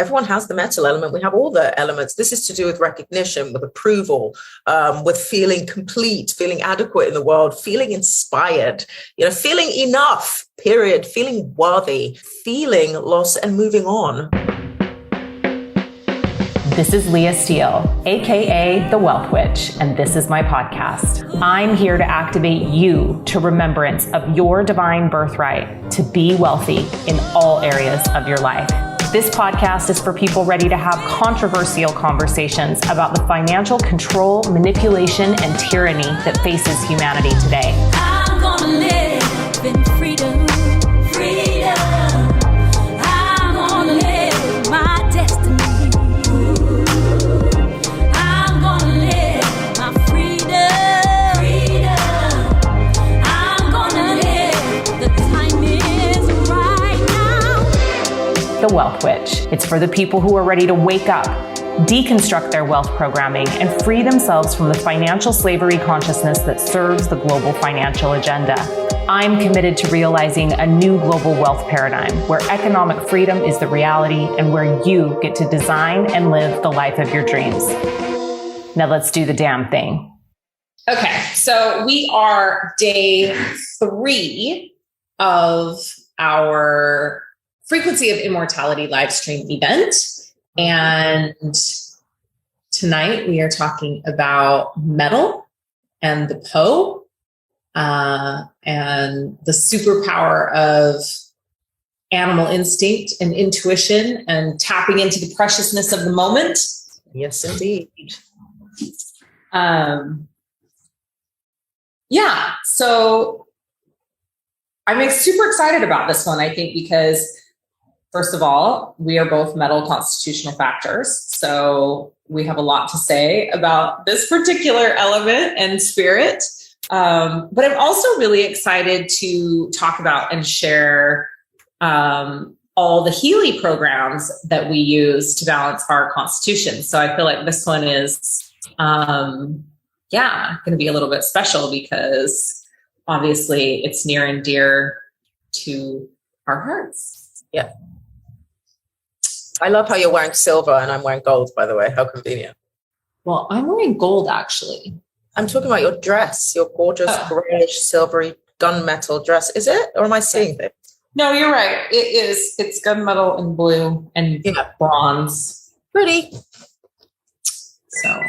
everyone has the metal element. We have all the elements. This is to do with recognition, with approval, with feeling complete, feeling adequate in the world, feeling inspired, feeling enough, period, feeling worthy, feeling loss and moving on. This is Leah Steele, aka The Wealth Witch, and this is my podcast. I'm here to activate you to remembrance of your divine birthright to be wealthy in all areas of your life. This podcast is for people ready to have controversial conversations about the financial control, manipulation, and tyranny that faces humanity today. I'm gonna live in freedom. I'm gonna live my destiny. I'm gonna live my freedom. I'm gonna live, the time is right now. The Wealth Witch. It's for the people who are ready to wake up, deconstruct their wealth programming, and free themselves from the financial slavery consciousness that serves the global financial agenda. I'm committed to realizing a new global wealth paradigm where economic freedom is the reality and where you get to design and live the life of your dreams. Now let's do the damn thing. Okay, so we are day 3 of our Frequency of Immortality live stream event. And tonight we are talking about metal and the Po and the superpower of animal instinct and intuition and tapping into the preciousness of the moment. Yes, indeed. Yeah, so I'm super excited about this one, I think, because first of all, we are both metal constitutional factors. So we have a lot to say about this particular element and spirit. But I'm also really excited to talk about and share all the Healy programs that we use to balance our constitution. So I feel like this one is, going to be a little bit special because obviously it's near and dear to our hearts. Yeah. I love how you're wearing silver and I'm wearing gold, by the way. How convenient. Well, I'm wearing gold, actually. I'm talking about your dress, your gorgeous grayish, silvery gunmetal dress. Is it? Or am I seeing it? No, you're right. It is. It's gunmetal and blue and bronze. Pretty. So,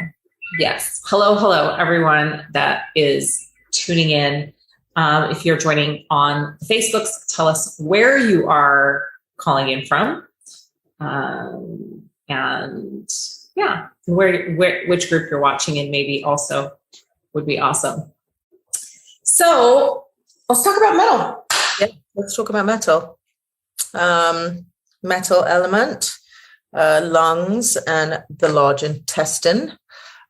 yes. Hello, everyone that is tuning in. If you're joining on Facebook, tell us where you are calling in from. Which group you're watching in maybe also would be awesome. So let's talk about metal. Yeah, let's talk about metal. Metal element, lungs, and the large intestine.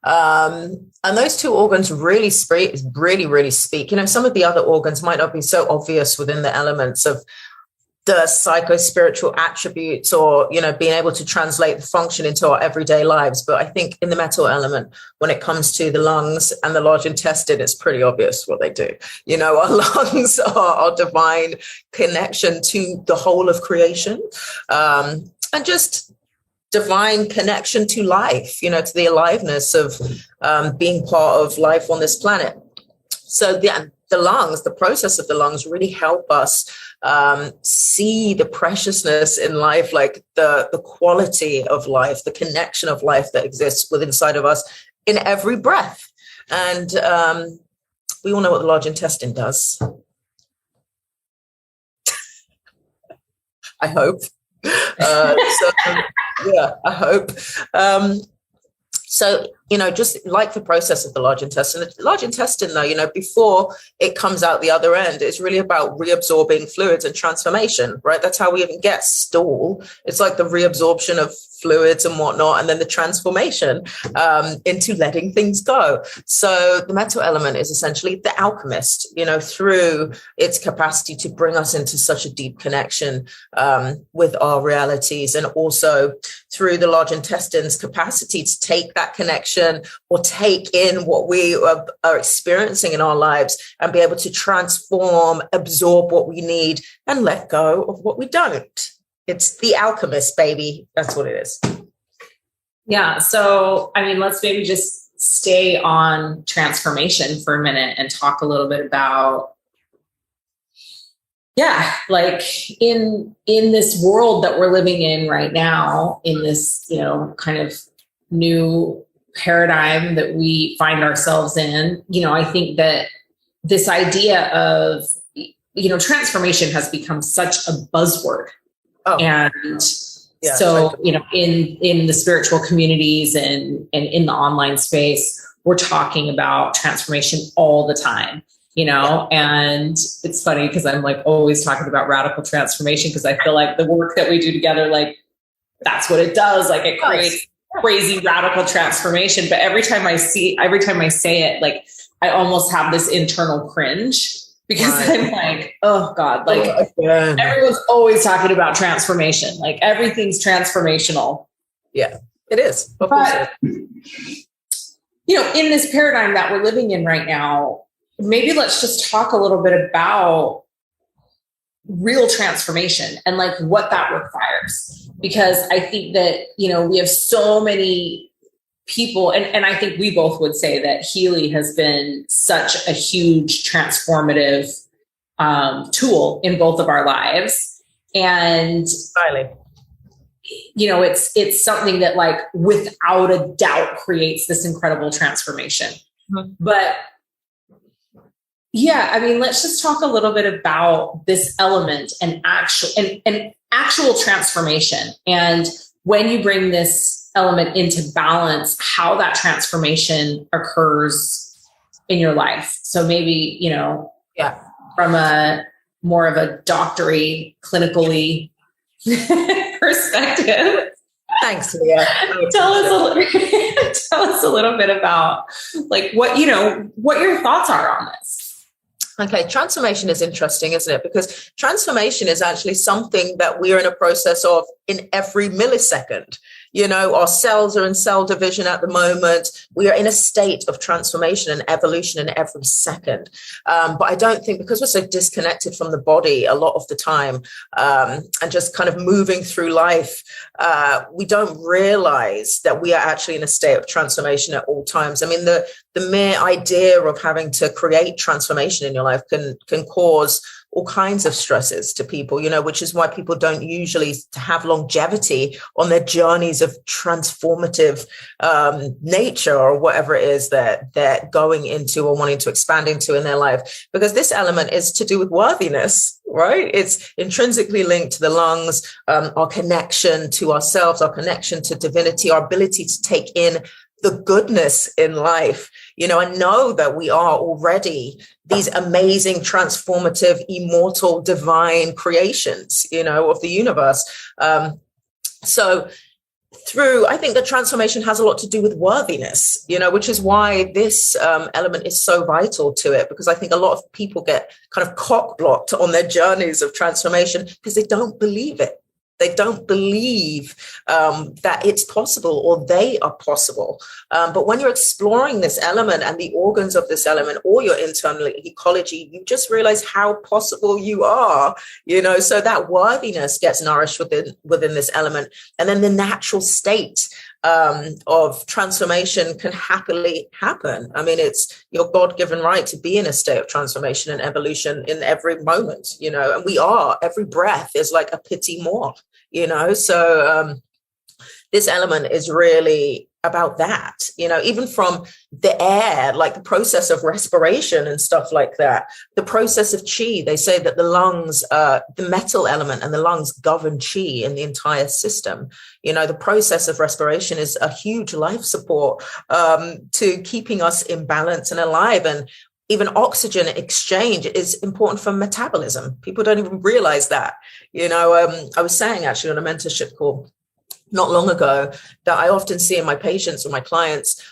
And those two organs really speak. Some of the other organs might not be so obvious within the elements of the psycho-spiritual attributes or, being able to translate the function into our everyday lives. But I think in the metal element, when it comes to the lungs and the large intestine, it's pretty obvious what they do. Our lungs are our divine connection to the whole of creation, and just divine connection to life, to the aliveness of being part of life on this planet. So the lungs, the process of the lungs really help us see the preciousness in life, like the quality of life, the connection of life that exists within inside of us in every breath. And we all know what the large intestine does. I hope. I hope. So, just like the process of the large intestine, though, before it comes out the other end, it's really about reabsorbing fluids and transformation, right? That's how we even get stool. It's like the reabsorption of fluids and whatnot, and then the transformation into letting things go. So the metal element is essentially the alchemist, through its capacity to bring us into such a deep connection with our realities, and also through the large intestine's capacity to take that connection or take in what we are experiencing in our lives and be able to transform, absorb what we need and let go of what we don't. It's the alchemist, baby. That's what it is. Yeah. So, I mean, let's maybe just stay on transformation for a minute and talk a little bit about, like in this world that we're living in right now, in this, kind of new paradigm that we find ourselves in, I think that this idea of, transformation has become such a buzzword. Oh. And so, in the spiritual communities and in the online space, we're talking about transformation all the time, and it's funny because I'm like always talking about radical transformation because I feel like the work that we do together, like that's what it does. Like it creates crazy radical transformation. But every time I say it, like I almost have this internal cringe because I'm like, oh God, like everyone's always talking about transformation. Like everything's transformational. Yeah, it is. But, in this paradigm that we're living in right now, maybe let's just talk a little bit about real transformation and like what that requires. Because I think that, we have so many people, and I think we both would say that Healy has been such a huge transformative tool in both of our lives. And it's something that like without a doubt creates this incredible transformation. Mm-hmm. But I mean, let's just talk a little bit about this element and actual transformation. And when you bring this element into balance, how that transformation occurs in your life. So maybe, from a more of a doctory, clinically perspective. Thanks, Leah. Tell us a little bit about like what your thoughts are on this. Okay, transformation is interesting, isn't it? Because transformation is actually something that we are in a process of in every millisecond. Our cells are in cell division at the moment. We are in a state of transformation and evolution in every second. But I don't think, because we're so disconnected from the body a lot of the time, and just kind of moving through life, we don't realize that we are actually in a state of transformation at all times. I mean, the mere idea of having to create transformation in your life can cause all kinds of stresses to people, which is why people don't usually have longevity on their journeys of transformative nature or whatever it is that they're going into or wanting to expand into in their life. Because this element is to do with worthiness, right? It's intrinsically linked to the lungs, our connection to ourselves, our connection to divinity, our ability to take in the goodness in life. I know that we are already these amazing, transformative, immortal, divine creations, of the universe. So I think that transformation has a lot to do with worthiness, which is why this element is so vital to it, because I think a lot of people get kind of cock blocked on their journeys of transformation because they don't believe it. They don't believe that it's possible or they are possible. But when you're exploring this element and the organs of this element or your internal ecology, you just realize how possible you are, so that worthiness gets nourished within this element. And then the natural state of transformation can happily happen. I mean, it's your God-given right to be in a state of transformation and evolution in every moment, and we are. Every breath is like a petit mort, so this element is really about that, even from the air, like the process of respiration and stuff like that, the process of chi. They say that the lungs, the metal element and the lungs govern chi in the entire system. The process of respiration is a huge life support to keeping us in balance and alive. And even oxygen exchange is important for metabolism. People don't even realize that. I was saying actually on a mentorship call, not long ago that I often see in my patients or my clients,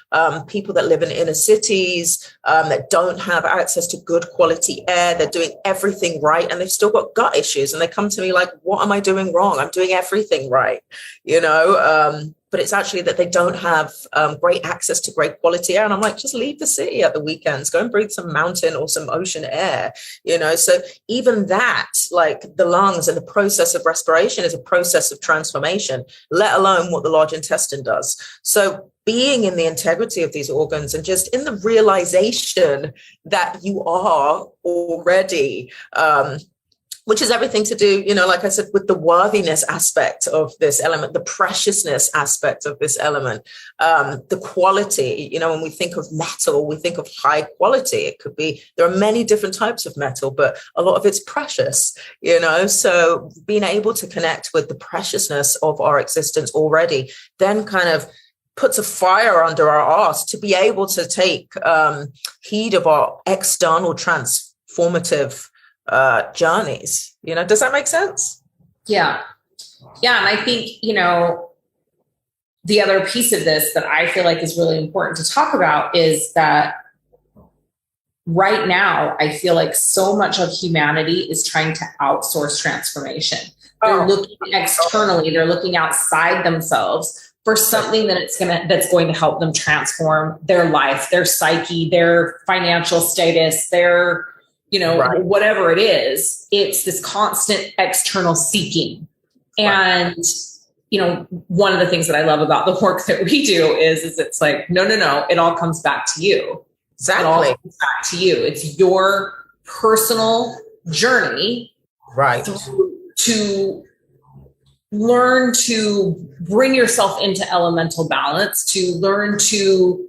people that live in inner cities, that don't have access to good quality air. They're doing everything right and they've still got gut issues. And they come to me like, what am I doing wrong? I'm doing everything right, but it's actually that they don't have great access to great quality air. And I'm like, just leave the city at the weekends, go and breathe some mountain or some ocean air, So even that, like the lungs and the process of respiration is a process of transformation, let alone what the large intestine does. So being in the integrity of these organs and just in the realization that you are already, which is everything to do, like I said, with the worthiness aspect of this element, the preciousness aspect of this element, the quality, when we think of metal, we think of high quality. It could be, there are many different types of metal, but a lot of it's precious, so being able to connect with the preciousness of our existence already, then kind of puts a fire under our arse to be able to take heed of our external transformative journeys. Does that make sense? Yeah. And I think, the other piece of this that I feel like is really important to talk about is that right now, I feel like so much of humanity is trying to outsource transformation. They're looking externally, they're looking outside themselves for something that's going to help them transform their life, their psyche, their financial status, their whatever it is. It's this constant external seeking. And, one of the things that I love about the work that we do is it's like, no, it all comes back to you. Exactly. It all comes back to you. It's your personal journey. Right. To learn to bring yourself into elemental balance, to learn to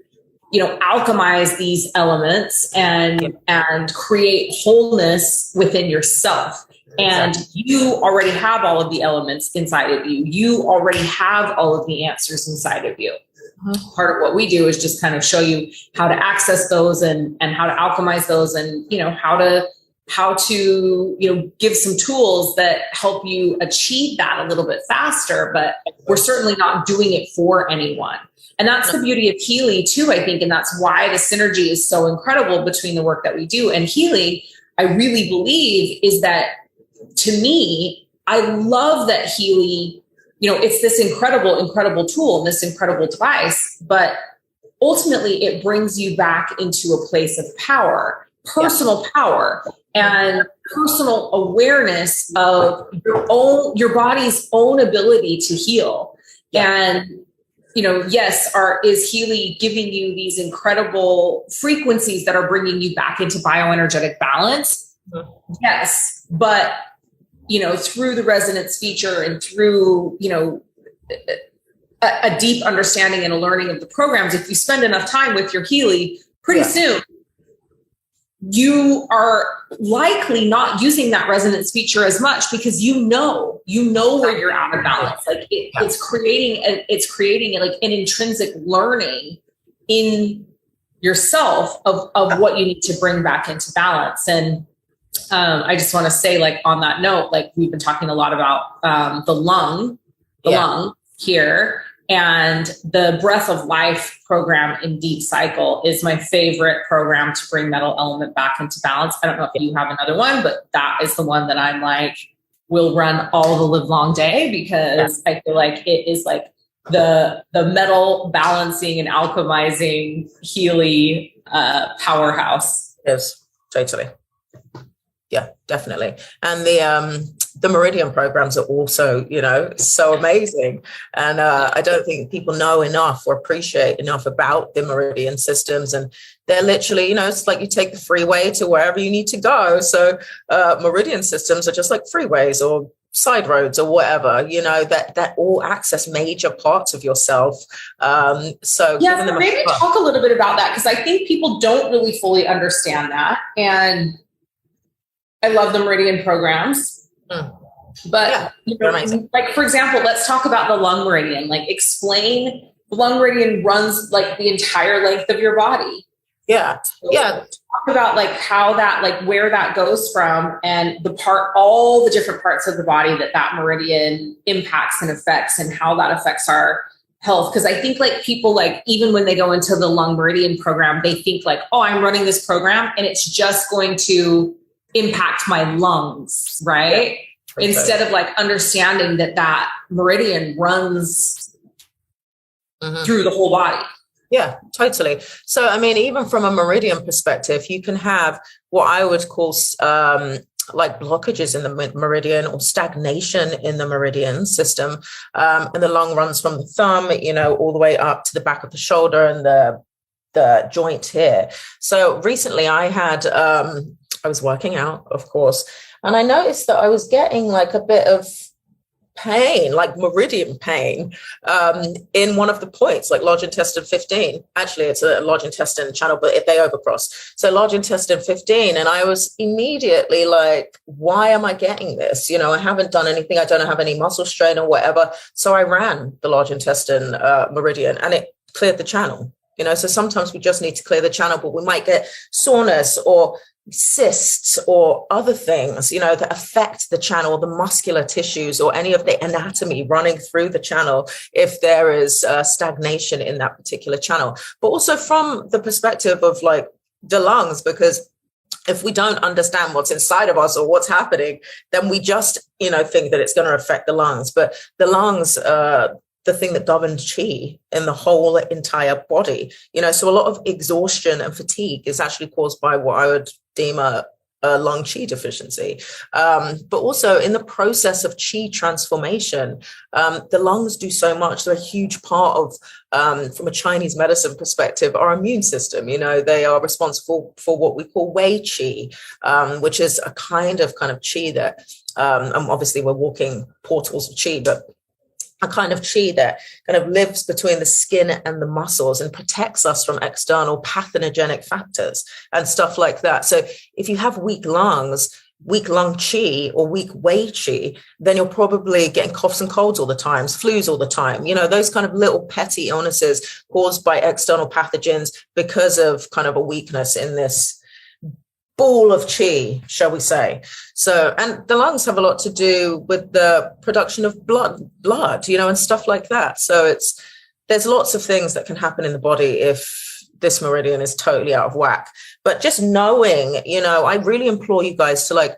alchemize these elements and create wholeness within yourself. And you already have all of the elements inside of you. You already have all of the answers inside of you. Mm-hmm. Part of what we do is just kind of show you how to access those and how to alchemize those and, how to give some tools that help you achieve that a little bit faster, but we're certainly not doing it for anyone. And that's the beauty of Healy too, I think. And that's why the synergy is so incredible between the work that we do. And Healy, I really believe, is that, to me, I love that Healy, it's this incredible tool and this incredible device, but ultimately it brings you back into a place of power, personal power, and personal awareness of your body's own ability to heal. And is Healy giving you these incredible frequencies that are bringing you back into bioenergetic balance? Mm-hmm. Yes. But, through the resonance feature and through, a deep understanding and a learning of the programs, if you spend enough time with your Healy, pretty soon, you are likely not using that resonance feature as much because you know where you're out of balance. Like it's creating like an intrinsic learning in yourself of what you need to bring back into balance. And I just want to say, like, on that note, like, we've been talking a lot about the lung here. And the Breath of Life program in Deep Cycle is my favorite program to bring metal element back into balance. I don't know if you have another one, but that is the one that I'm like, will run all the live long day, because I feel like it is like the metal balancing and alchemizing Healy powerhouse. Yes, totally. Yeah, definitely. And the Meridian programs are also, so amazing. And I don't think people know enough or appreciate enough about the Meridian systems. And they're literally, it's like you take the freeway to wherever you need to go. So Meridian systems are just like freeways or side roads or whatever, that all access major parts of yourself. So maybe talk a little bit about that, because I think people don't really fully understand that. And I love the Meridian programs, but like, for example, let's talk about the lung meridian. Like, explain, the lung meridian runs like the entire length of your body. Yeah. about like how that, like where that goes from, and all the different parts of the body that meridian impacts and affects, and how that affects our health. Because I think like people, like even when they go into the lung meridian program, they think like, oh, I'm running this program and it's just going to impact my lungs, right? Yeah. Instead of like understanding that meridian runs through the whole body. Yeah, totally. So, I mean, even from a meridian perspective, you can have what I would call like blockages in the meridian or stagnation in the meridian system. And the lung runs from the thumb, all the way up to the back of the shoulder and the joint here. So recently I was working out, of course, and I noticed that I was getting like a bit of pain, like meridian pain, in one of the points, like large intestine 15. Actually, it's a large intestine channel, but if they overcross. So large intestine 15. And I was immediately like, why am I getting this? I haven't done anything. I don't have any muscle strain or whatever. So I ran the large intestine meridian, and it cleared the channel. So sometimes we just need to clear the channel, but we might get soreness or cysts or other things, that affect the channel, the muscular tissues, or any of the anatomy running through the channel if there is stagnation in that particular channel. But also from the perspective of like the lungs, because if we don't understand what's inside of us or what's happening, then we just, think that it's going to affect the lungs. But the lungs, the thing that governs chi in the whole entire body, so a lot of exhaustion and fatigue is actually caused by what I would deem a lung chi deficiency. But also in the process of chi transformation, the lungs do so much. They're a huge part of, from a Chinese medicine perspective, our immune system. They are responsible for what we call wei qi, which is a kind of chi that, and obviously we're walking portals of chi, but a kind of chi that kind of lives between the skin and the muscles and protects us from external pathogenic factors and stuff like that. So if you have weak lungs, weak lung chi or weak wei qi, then you're probably getting coughs and colds all the time, flus all the time, those kind of little petty illnesses caused by external pathogens because of kind of a weakness in this ball of chi, shall we say. So, and the lungs have a lot to do with the production of blood, and stuff like that. So there's lots of things that can happen in the body if this meridian is totally out of whack. But just knowing, I really implore you guys to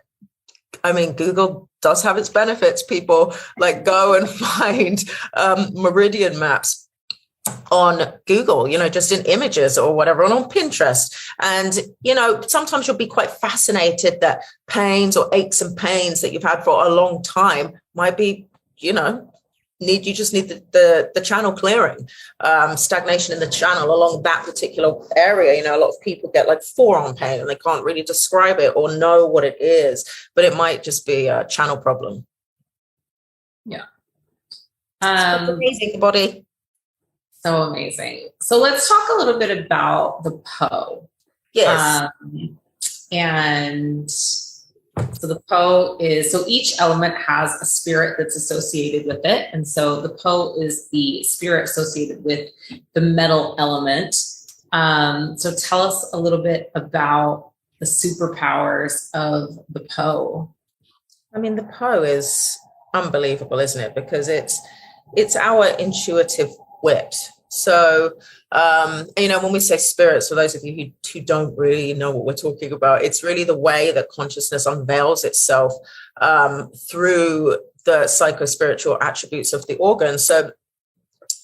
Google does have its benefits, people. Like, go and find meridian maps on Google, just in images or whatever, and on Pinterest. And, sometimes you'll be quite fascinated that pains or aches and pains that you've had for a long time might be, you just need the channel clearing, stagnation in the channel along that particular area. A lot of people get like forearm pain and they can't really describe it or know what it is, but it might just be a channel problem. Yeah. Amazing body. So amazing. So let's talk a little bit about the Po. Yes. And so the Po is, so each element has a spirit that's associated with it. And so the Po is the spirit associated with the metal element. So tell us a little bit about the superpowers of the Po. I mean, the Po is unbelievable, isn't it? Because it's our intuitive wit. So, when we say spirits, for those of you who don't really know what we're talking about, it's really the way that consciousness unveils itself through the psycho-spiritual attributes of the organ. So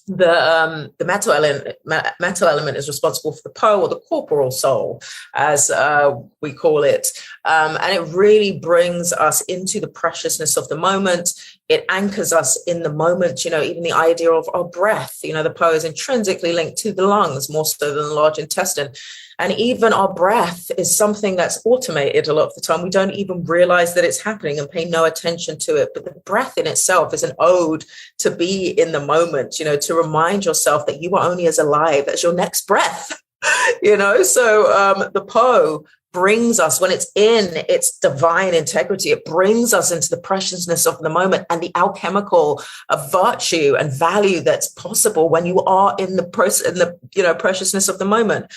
the metal element is responsible for the Po, or the corporal soul, as we call it. And it really brings us into the preciousness of the moment. It anchors us in the moment, even the idea of our breath. The Po is intrinsically linked to the lungs, more so than the large intestine. And even our breath is something that's automated a lot of the time. We don't even realize that it's happening and pay no attention to it. But the breath in itself is an ode to be in the moment, to remind yourself that you are only as alive as your next breath, So the Po brings us, when it's in its divine integrity, it brings us into the preciousness of the moment and the alchemical virtue and value that's possible when you are in the preciousness of the moment.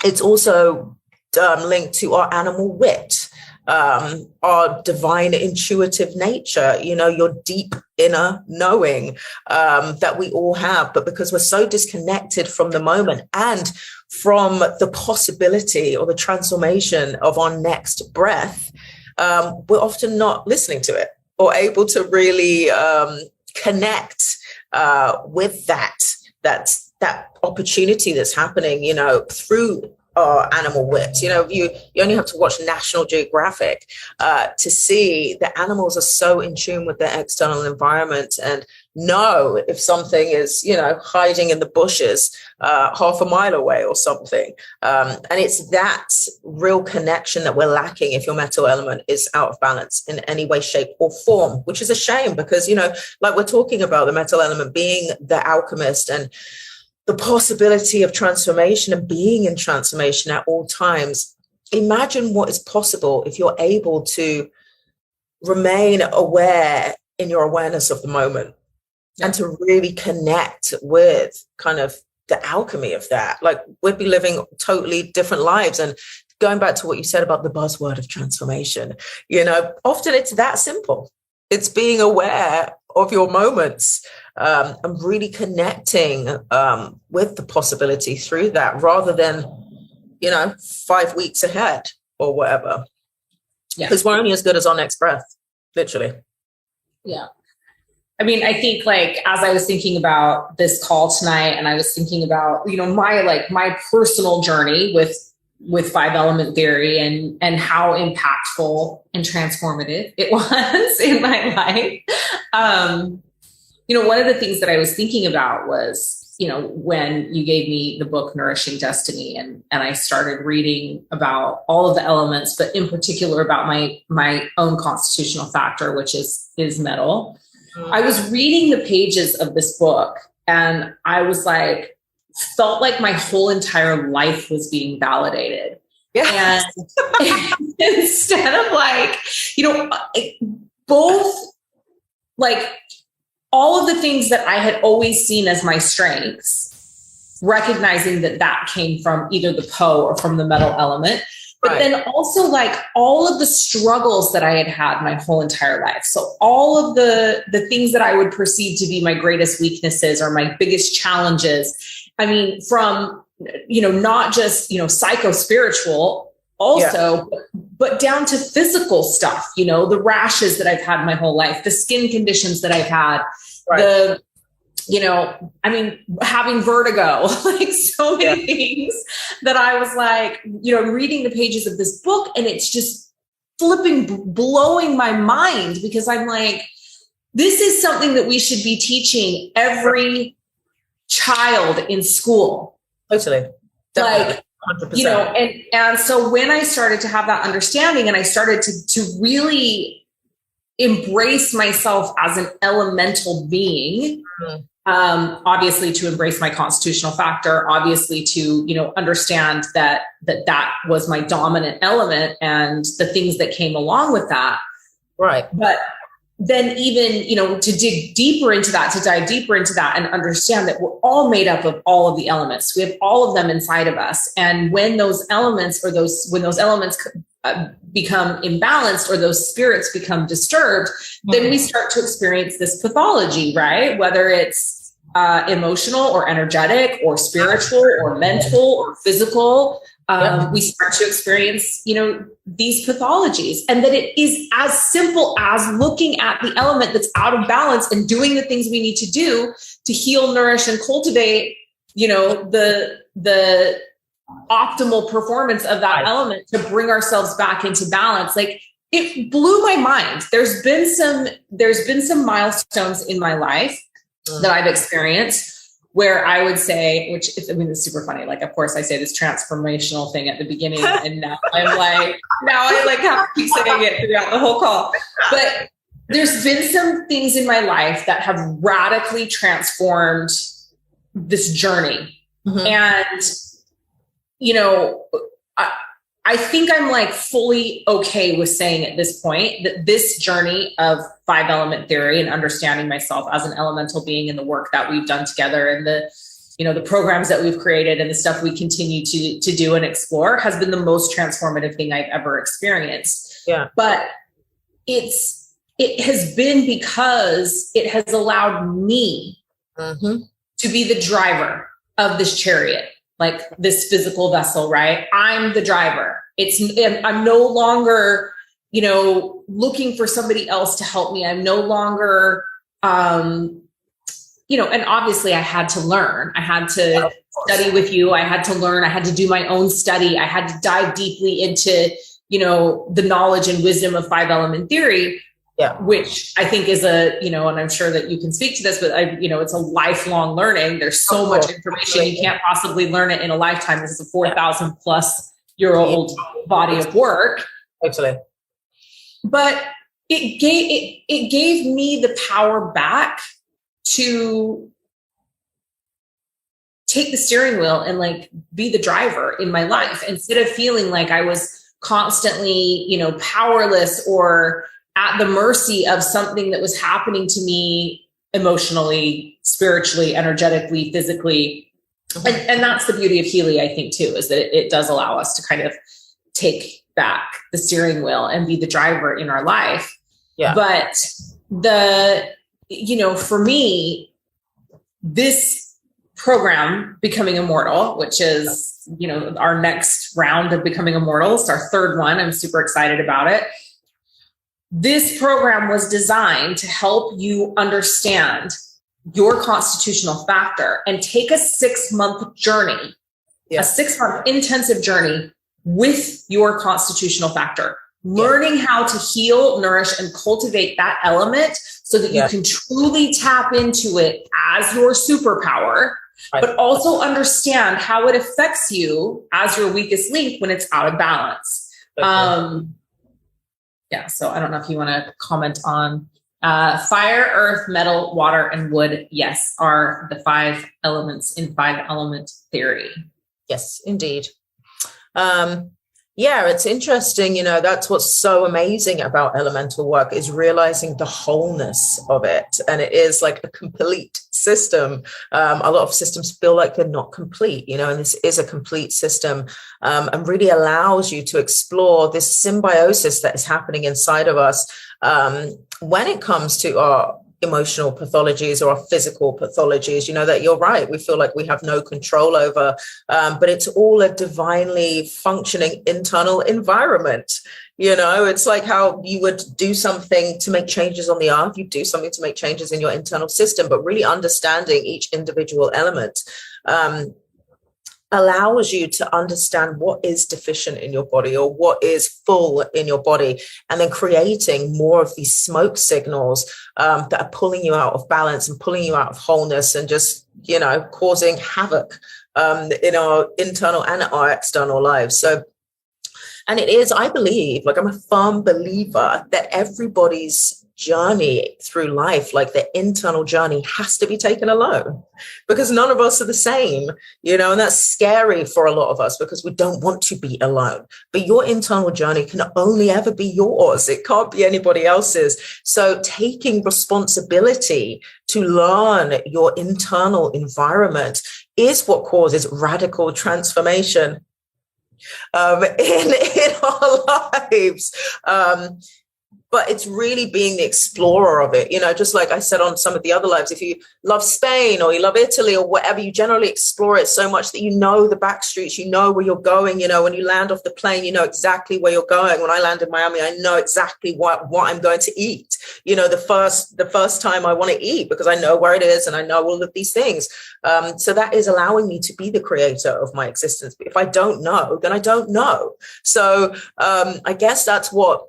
it's also linked to our animal wit, our divine intuitive nature, your deep inner knowing that we all have. But because we're so disconnected from the moment and from the possibility or the transformation of our next breath, we're often not listening to it or able to really connect with that opportunity that's happening, through our animal wit. You only have to watch National Geographic to see that animals are so in tune with their external environment and know if something is, hiding in the bushes half a mile away or something. And it's that real connection that we're lacking if your metal element is out of balance in any way, shape, or form, which is a shame because, like we're talking about the metal element being the alchemist and the possibility of transformation and being in transformation at all times. Imagine what is possible if you're able to remain aware in your awareness of the moment and to really connect with kind of the alchemy of that. Like we'd be living totally different lives. And going back to what you said about the buzzword of transformation, often it's that simple. It's being aware of your moments and really connecting with the possibility through that rather than, 5 weeks ahead or whatever. Because we're only as good as our next breath, literally. Yeah. I mean, I think as I was thinking about this call tonight and I was thinking about, my personal journey with 5 element theory and how impactful and transformative it was in my life. One of the things that I was thinking about was, when you gave me the book Nourishing Destiny and I started reading about all of the elements, but in particular about my own constitutional factor, which is metal. I was reading the pages of this book and I was felt like my whole entire life was being validated. Yeah. And instead of both all of the things that I had always seen as my strengths, recognizing that came from either the Po or from the metal element, but then also all of the struggles that I had had my whole entire life. So all of the things that I would perceive to be my greatest weaknesses or my biggest challenges. I mean, from, not just, psycho-spiritual also, but down to physical stuff, the rashes that I've had my whole life, the skin conditions that I've had, having vertigo, so many things that I was reading the pages of this book and it's just blowing my mind because I'm this is something that we should be teaching every child in school. Totally. Definitely. 100%. And so when I started to have that understanding and I started to really embrace myself as an elemental being, obviously to embrace my constitutional factor, obviously to, understand that was my dominant element and the things that came along with that. Right. But then even, to dig deeper into that, to dive deeper into that and understand that we're all made up of all of the elements. We have all of them inside of us. And when those elements become imbalanced or those spirits become disturbed, then we start to experience this pathology, right? Whether it's emotional or energetic or spiritual or mental or physical, we start to experience, these pathologies, and that it is as simple as looking at the element that's out of balance and doing the things we need to do to heal, nourish, and cultivate, the optimal performance of that element to bring ourselves back into balance. It blew my mind. There's been some milestones in my life that I've experienced where I would say, it's super funny. Of course I say this transformational thing at the beginning and now I have to keep saying it throughout the whole call. But there's been some things in my life that have radically transformed this journey. And, I think I'm fully okay with saying at this point that this journey of 5 element theory and understanding myself as an elemental being and the work that we've done together and the the programs that we've created and the stuff we continue to do and explore has been the most transformative thing I've ever experienced. Yeah. But it has been because it has allowed me to be the driver of this chariot, like this physical vessel, right? I'm the driver. I'm no longer, looking for somebody else to help me. I'm no longer, and obviously I had to learn. I had to study with you. I had to learn. I had to do my own study. I had to dive deeply into, the knowledge and wisdom of 5-element theory, which I think is and I'm sure that you can speak to this, but it's a lifelong learning. There's so much information. You can't possibly learn it in a lifetime. This is a 4,000+ body of work. Absolutely. But it gave me the power back to take the steering wheel and like be the driver in my life, instead of feeling like I was constantly, powerless or at the mercy of something that was happening to me emotionally, spiritually, energetically, physically. And that's the beauty of Healy, I think, too, is that it does allow us to kind of take back the steering wheel and be the driver in our life. Yeah. But for me, this program, Becoming Immortal, which is, our next round of Becoming Immortal, it's our third one. I'm super excited about it. This program was designed to help you understand your constitutional factor and take a 6-month journey, a 6-month intensive journey with your constitutional factor, learning how to heal, nourish, and cultivate that element so that you can truly tap into it as your superpower, but also understand how it affects you as your weakest link when it's out of balance. So I don't know if you want to comment on fire, earth, metal, water, and wood. Yes, are the 5 elements in 5-element theory. Yes, indeed. It's interesting. That's what's so amazing about elemental work, is realizing the wholeness of it. And it is like a complete system. A lot of systems feel like they're not complete, and this is a complete system, and really allows you to explore this symbiosis that is happening inside of us when it comes to our emotional pathologies or our physical pathologies, that you're right. We feel like we have no control over, but it's all a divinely functioning internal environment. It's like how you would do something to make changes on the earth. You do something to make changes in your internal system, but really understanding each individual element allows you to understand what is deficient in your body or what is full in your body, and then creating more of these smoke signals that are pulling you out of balance and pulling you out of wholeness, and just, causing havoc in our internal and our external lives. So, and it is, I believe, like I'm a firm believer that everybody's journey through life, like the internal journey, has to be taken alone, because none of us are the same, and that's scary for a lot of us because we don't want to be alone. But your internal journey can only ever be yours. It can't be anybody else's. So taking responsibility to learn your internal environment is what causes radical transformation in our lives. But it's really being the explorer of it, just like I said on some of the other lives. If you love Spain or you love Italy or whatever, you generally explore it so much that the back streets, where you're going. When you land off the plane, you know exactly where you're going. When I land in Miami, I know exactly what I'm going to eat. The first time I want to eat, because I know where it is and I know all of these things. So that is allowing me to be the creator of my existence. But if I don't know, then I don't know. So I guess that's what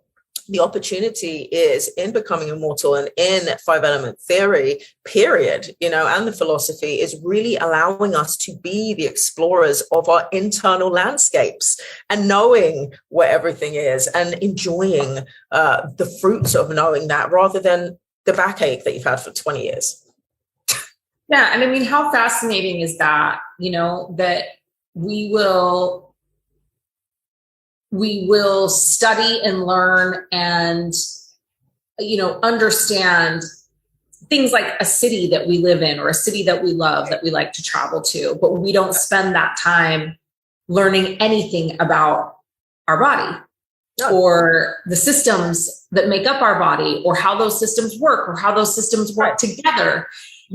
the opportunity is in Becoming Immortal and in 5-element theory, period, and the philosophy is really allowing us to be the explorers of our internal landscapes and knowing where everything is and enjoying the fruits of knowing that, rather than the backache that you've had for 20 years. Yeah. And I mean, how fascinating is that, that we will study and learn and, understand things like a city that we live in or a city that we love, that we like to travel to, but we don't spend that time learning anything about our body or the systems that make up our body, or how those systems work, or how those systems work together.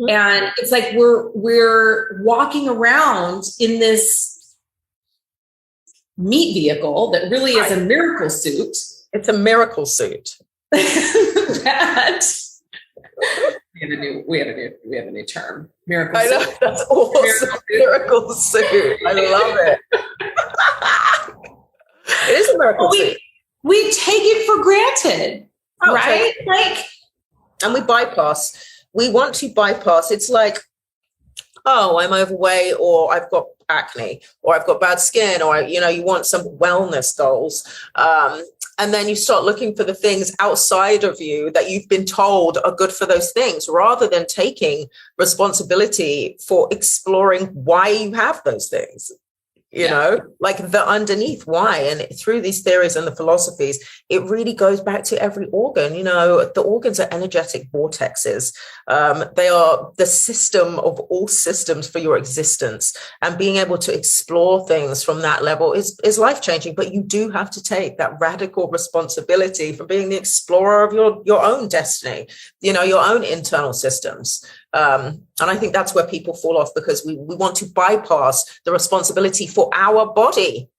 And it's like we're walking around in this meat vehicle that really is a miracle suit. It's a miracle suit. That we have a new term. Miracle suit. I know, that's awesome. Miracle suit. I love it. It is a miracle suit. We take it for granted, right? Like, and we bypass. We want to bypass. It's like, oh, I'm overweight, or I've got acne, or I've got bad skin, or, you know, you want some wellness goals. And then you start looking for the things outside of you that you've been told are good for those things, rather than taking responsibility for exploring why you have those things. You know, like the underneath why. And through these theories and the philosophies, it really goes back to every organ. You know, the organs are energetic vortexes. They are the system of all systems for your existence. And being able to explore things from that level is life-changing. But you do have to take that radical responsibility for being the explorer of your own destiny, you know, your own internal systems. And I think that's where people fall off, because we want to bypass the responsibility for our body.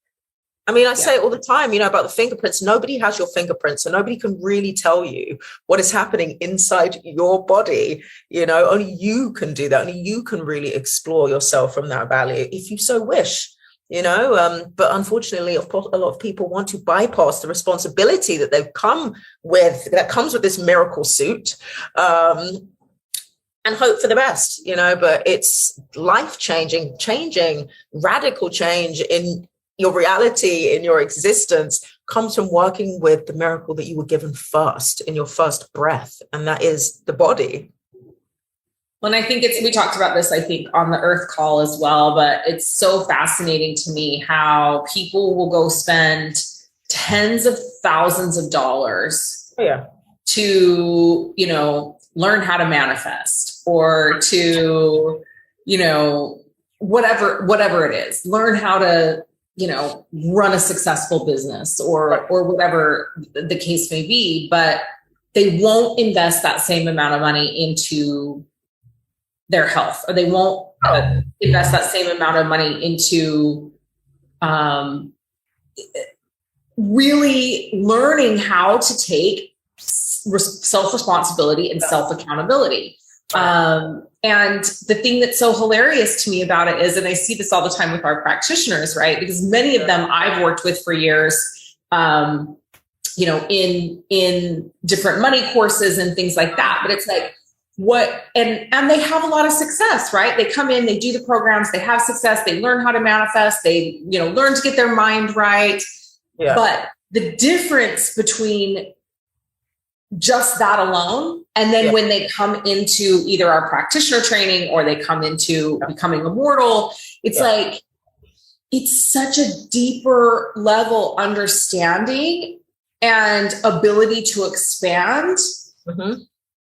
I mean, I say it all the time, you know, about the fingerprints. Nobody has your fingerprints, so nobody can really tell you what is happening inside your body. You know, only you can do that. Only you can really explore yourself from that valley, if you so wish. You know, but unfortunately, of course, a lot of people want to bypass the responsibility that they've come with, that comes with this miracle suit. And hope for the best, you know, but it's life-changing, radical change in your reality, in your existence, comes from working with the miracle that you were given first, in your first breath, and that is the body. Well, and I think we talked about this, I think, on the Earth call as well, but it's so fascinating to me how people will go spend tens of thousands of dollars to, you know, learn how to manifest, or to, you know, whatever it is, learn how to, you know, run a successful business, or whatever the case may be, but they won't invest that same amount of money into their health, or they won't invest that same amount of money into really learning how to take self-responsibility and self-accountability. And the thing that's so hilarious to me about it is, and I see this all the time with our practitioners, right? Because many of them I've worked with for years, you know, in different money courses and things like that. But it's like, and they have a lot of success, right? They come in, they do the programs, they have success, they learn how to manifest, they, you know, learn to get their mind right. Yeah. But the difference between just that alone, and then when they come into either our practitioner training, or they come into becoming immortal, it's like, it's such a deeper level understanding and ability to expand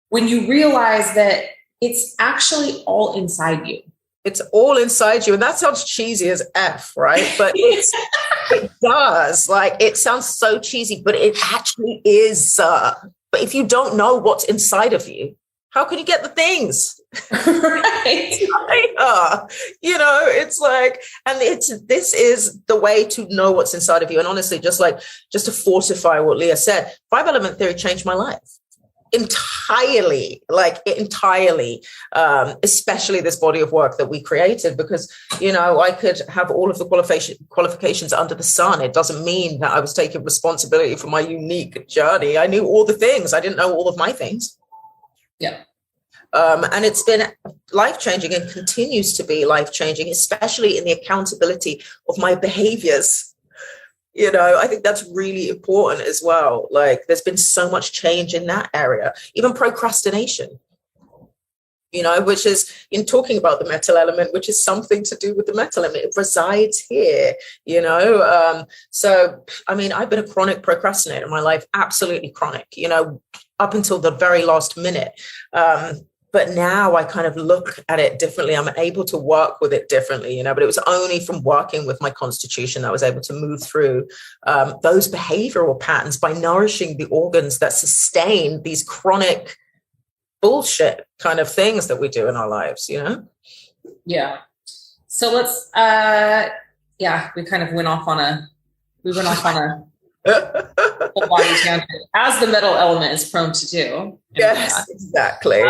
when you realize that it's actually all inside you. It's all inside you. And that sounds cheesy as F, right? But it does. Like, it sounds so cheesy, but it actually is. But if you don't know what's inside of you, how can you get the things? Right. You know, it's like, and this is the way to know what's inside of you. And honestly, just to fortify what Leah said, 5-element theory changed my life entirely, especially this body of work that we created, because, you know, I could have all of the qualifications under the sun. It doesn't mean that I was taking responsibility for my unique journey. I knew all the things. I didn't know all of my things. Yeah. And it's been life-changing and continues to be life-changing, especially in the accountability of my behaviors. You know, I think that's really important as well. Like, there's been so much change in that area, even procrastination, you know, which is, in talking about the metal element, which is something to do with the metal element. It resides here, you know. So, I mean, I've been a chronic procrastinator in my life, absolutely chronic, you know, up until the very last minute. But now I kind of look at it differently. I'm able to work with it differently, but it was only from working with my constitution that I was able to move through those behavioral patterns by nourishing the organs that sustain these chronic bullshit kind of things that we do in our lives, Yeah. So let's, we kind of went off on a whole body tangent, as the metal element is prone to do. Yes, exactly.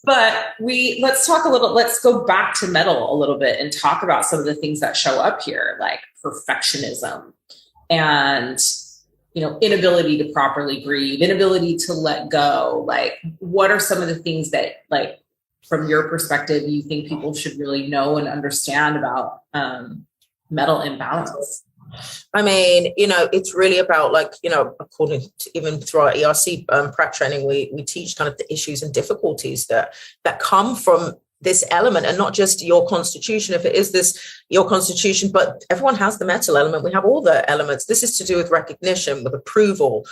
But let's go back to metal a little bit and talk about some of the things that show up here, like perfectionism and, inability to properly breathe, inability to let go. Like, what are some of the things that, like, from your perspective, you think people should really know and understand about metal imbalance? I mean, it's really about, like, according to even through our ERC prep training, we teach kind of the issues and difficulties that come from this element, and not just your constitution, if it is your constitution, but everyone has the metal element. We have all the elements. This is to do with recognition, with approval,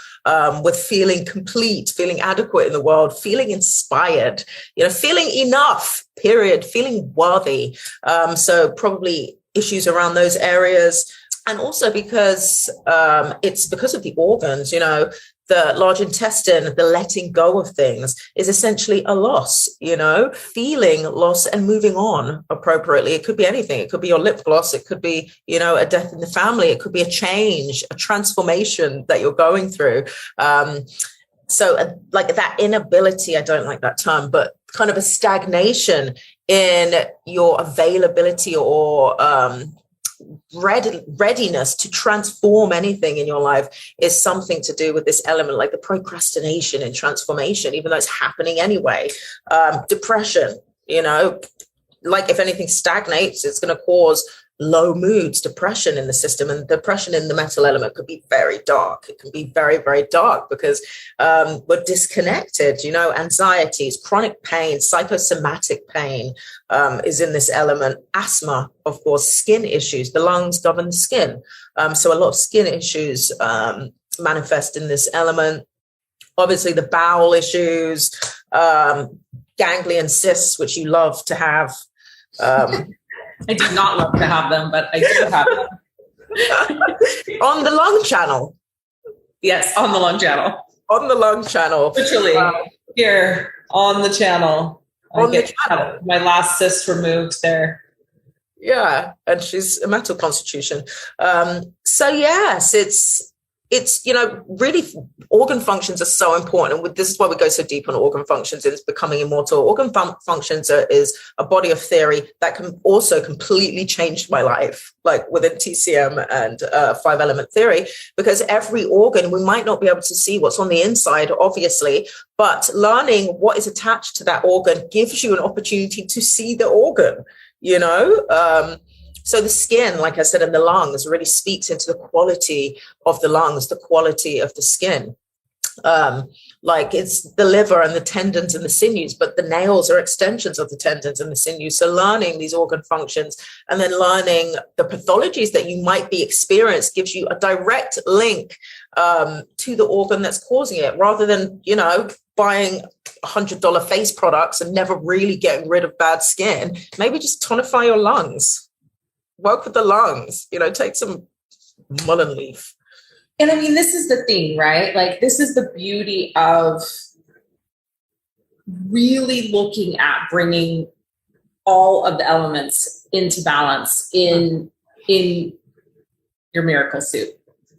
with feeling complete, feeling adequate in the world, feeling inspired, feeling enough, period, feeling worthy. So probably issues around those areas. And also because it's because of the organs, the large intestine, the letting go of things is essentially a loss, feeling loss and moving on appropriately. It could be anything. It could be your lip gloss. It could be, a death in the family. It could be a change, a transformation that you're going through. So like that inability, I don't like that term, but kind of a stagnation in your availability or readiness to transform anything in your life is something to do with this element, like the procrastination and transformation, even though it's happening anyway. Depression, like if anything stagnates, it's going to cause low moods, depression in the system, and depression in the metal element could be very dark. It can be very, very dark because we're disconnected, anxieties, chronic pain, psychosomatic pain is in this element. Asthma, of course, skin issues. The lungs govern the skin. So a lot of skin issues manifest in this element. Obviously, the bowel issues, ganglion cysts, which you love to have. I do not love to have them, but I do have them. On the lung channel. Yes, on the lung channel. On the lung channel. Literally, here, on the channel. My last cyst removed there. Yeah, and she's a metal constitution. So yes, it's really organ functions are so important. And this is why we go so deep on organ functions. It's becoming immortal. Organ functions is a body of theory that can also completely change my life, like within TCM and 5-element theory, because every organ, we might not be able to see what's on the inside, obviously, but learning what is attached to that organ gives you an opportunity to see the organ, So the skin, like I said, and the lungs really speaks into the quality of the lungs, the quality of the skin. Like it's the liver and the tendons and the sinews, but the nails are extensions of the tendons and the sinews. So learning these organ functions and then learning the pathologies that you might be experiencing gives you a direct link to the organ that's causing it, rather than, buying $100 face products and never really getting rid of bad skin. Maybe just tonify your lungs. Work with the lungs, take some mullein leaf. And I mean, this is the thing, right? Like, this is the beauty of really looking at bringing all of the elements into balance in your miracle soup.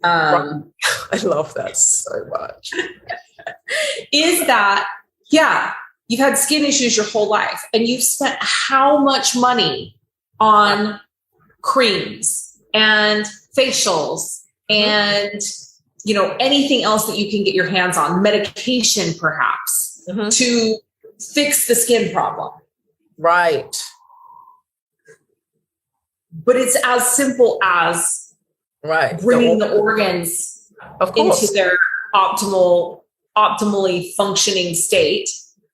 I love that so much. Is that, you've had skin issues your whole life and you've spent how much money on creams and facials and, anything else that you can get your hands on, medication perhaps, to fix the skin problem. Right. But it's as simple as bringing the organs into their optimally functioning state.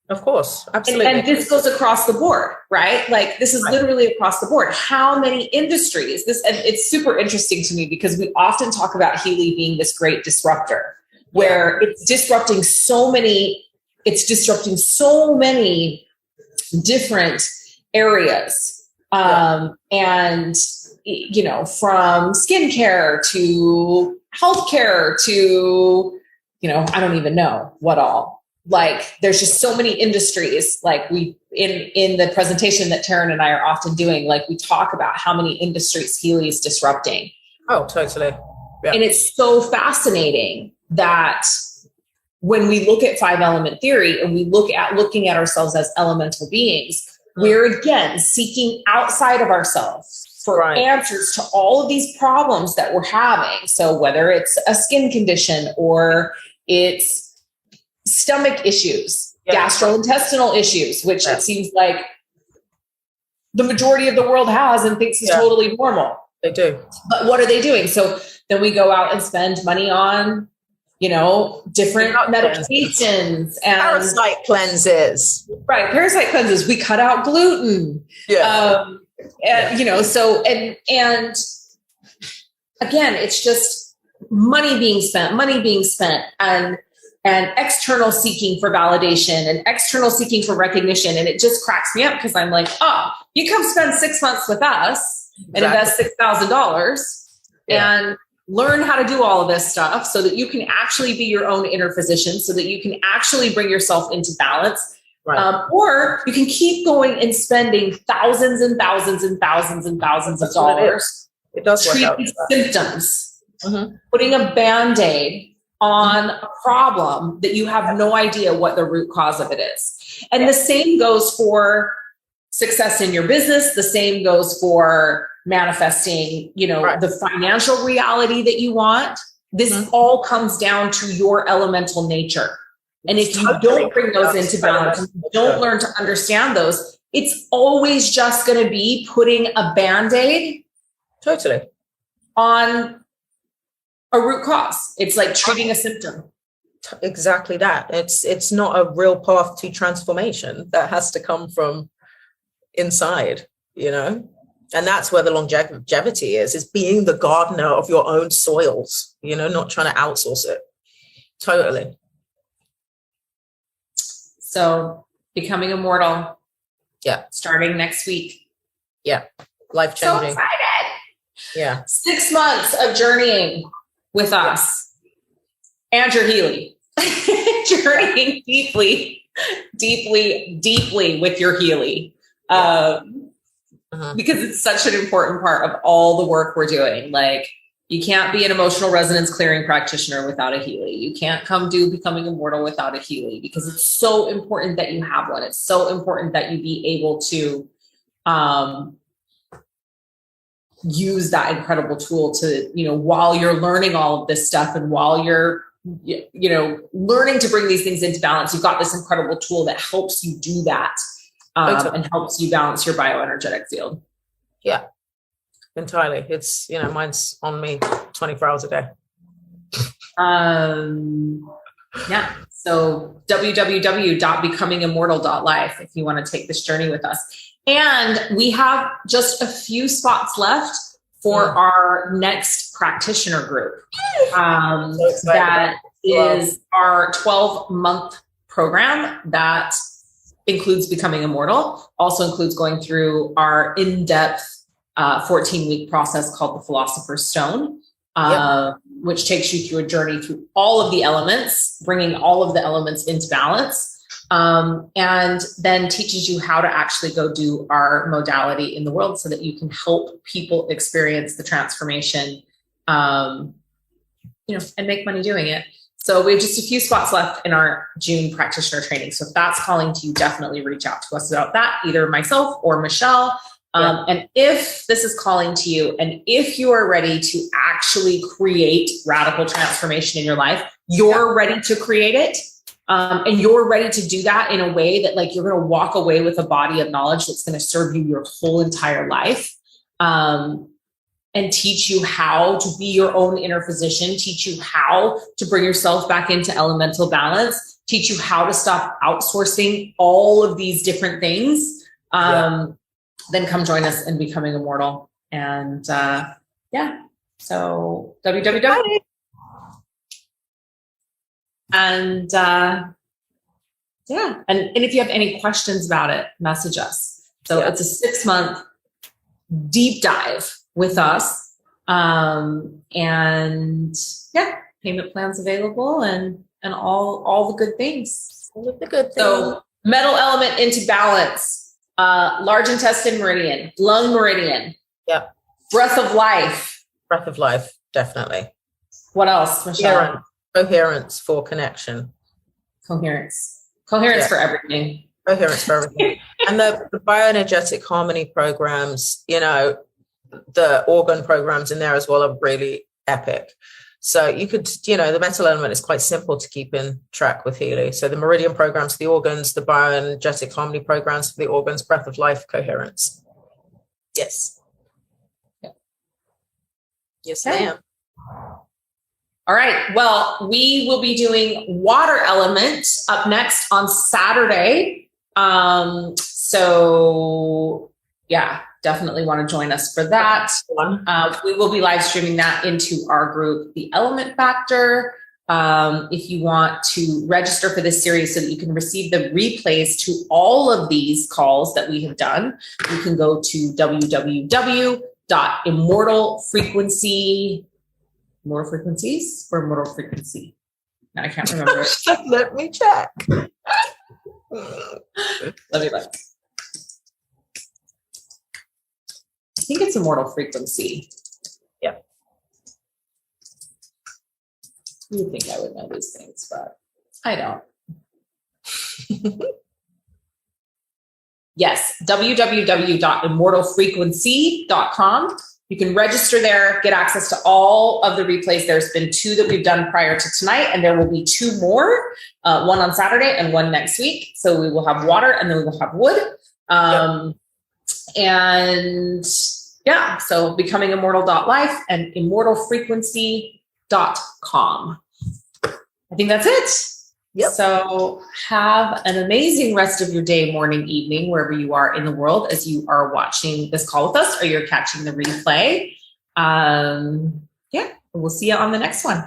Of course, absolutely. And this goes across the board, right? Like, this is literally across the board. How many industries? And it's super interesting to me because we often talk about Healy being this great disruptor, where it's disrupting so many it's disrupting so many different areas. And, you know, from skincare to healthcare to, you know, I don't even know what all. Like, there's just so many industries. Like, we in the presentation that Taryn and I are often doing, like, we talk about how many industries Healy is disrupting. Oh, totally. Yeah. And it's so fascinating that when we look at 5-element theory and we looking at ourselves as elemental beings, we're again seeking outside of ourselves for answers to all of these problems that we're having. So whether it's a skin condition or it's stomach issues, gastrointestinal issues, which it seems like the majority of the world has and thinks is totally normal. They do. But what are they doing? So then we go out and spend money on, you know, different medications and parasite cleanses. Right. Parasite cleanses. We cut out gluten. And, you know, so, and again, it's just money being spent and external seeking for validation and external seeking for recognition. And it just cracks me up because I'm like, oh, you come spend 6 months with us and invest $6,000 and learn how to do all of this stuff so that you can actually be your own inner physician, so that you can actually bring yourself into balance. Or you can keep going and spending thousands and thousands and thousands and thousands of dollars. It does treating symptoms, putting a Band-Aid on a problem that you have no idea what the root cause of it is. And the same goes for success in your business. The same goes for manifesting, you know, the financial reality that you want. This all comes down to your elemental nature. And if you don't bring those into balance, and you don't learn to understand those, it's always just going to be putting a Band-Aid on a root cause. It's like treating a symptom. Exactly that. It's not a real path to transformation that has to come from inside, you know? And that's where the longevity is being the gardener of your own soils, you know, not trying to outsource it. Totally. So becoming immortal. Yeah. Starting next week. Yeah. Life changing. So excited. Yeah. 6 months of journeying with us and your Healy. Journeying deeply with your Healy. Because it's such an important part of all the work we're doing. Like, you can't be an emotional resonance clearing practitioner without a Healy. You can't come do becoming immortal without a Healy, because it's so important that you have one. It's so important that you be able to use that incredible tool to, you know, while you're learning all of this stuff and while you're, you know, learning to bring these things into balance, you've got this incredible tool that helps you do that and helps you balance your bioenergetic field. Yeah. Entirely. It's, you know, mine's on me 24 hours a day. Yeah. So www.becomingimmortal.life if you want to take this journey with us. And we have just a few spots left for our next practitioner group. That is our 12-month program that includes becoming immortal, also includes going through our in-depth 14-week process called the Philosopher's Stone, which takes you through a journey through all of the elements, bringing all of the elements into balance, and then teaches you how to actually go do our modality in the world so that you can help people experience the transformation, you know, and make money doing it. So we have just a few spots left in our June practitioner training. So if that's calling to you, definitely reach out to us about that, either myself or Michelle. And if this is calling to you, and if you are ready to actually create radical transformation in your life, you're ready to create it. And you're ready to do that in a way that, like, you're going to walk away with a body of knowledge that's going to serve you your whole entire life. And teach you how to be your own inner physician, teach you how to bring yourself back into elemental balance, teach you how to stop outsourcing all of these different things. Then come join us in Becoming Immortal. And so www. And Yeah. And if you have any questions about it, message us. So it's a 6-month deep dive with us. And yeah, payment plans available and all the good things. All of the good things. So metal element into balance, large intestine meridian, lung meridian. Yeah. Breath of life. Breath of life, definitely. What else, Michelle? Coherence for connection. Coherence for everything. Coherence for everything. And the bioenergetic harmony programs, you know, the organ programs in there as well are really epic. So you could, you know, the metal element is quite simple to keep in track with Healy. So the Meridian programs for the organs, the bioenergetic harmony programs for the organs, breath of life, coherence. Yes. Yeah. Yes, Okay. ma'am. All right. Well, we will be doing water element up next on Saturday. So yeah, definitely want to join us for that. We will be live streaming that into our group, The Element Factor. If you want to register for this series so that you can receive the replays to all of these calls that we have done, you can go to www.immortalfrequency. Immortal Frequencies or Immortal Frequency? I can't remember. Let me check. Let me look. I think it's Immortal Frequency. Yeah. You would think I would know these things, but I don't. Yes, www.immortalfrequency.com. You can register there, get access to all of the replays. There's been 2 that we've done prior to tonight, and there will be 2 more, one on Saturday and one next week. So we will have water and then we will have wood. And yeah, so becomingimmortal.life and immortalfrequency.com. I think that's it. Yep. So have an amazing rest of your day, morning, evening, wherever you are in the world as you are watching this call with us or you're catching the replay. We'll see you on the next one.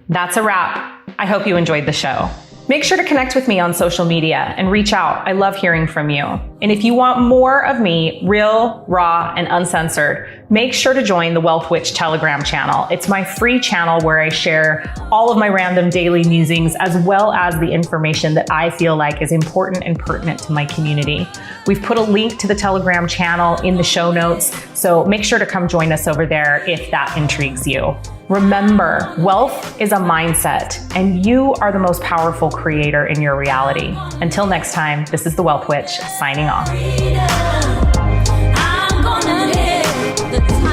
That's a wrap. I hope you enjoyed the show. Make sure to connect with me on social media and reach out. I love hearing from you. And if you want more of me, real, raw, and uncensored, make sure to join the Wealth Witch Telegram channel. It's my free channel where I share all of my random daily musings as well as the information that I feel like is important and pertinent to my community. We've put a link to the Telegram channel in the show notes, so make sure to come join us over there if that intrigues you. Remember, wealth is a mindset, and you are the most powerful creator in your reality. Until next time, this is the Wealth Witch signing off. I'm gonna live the time.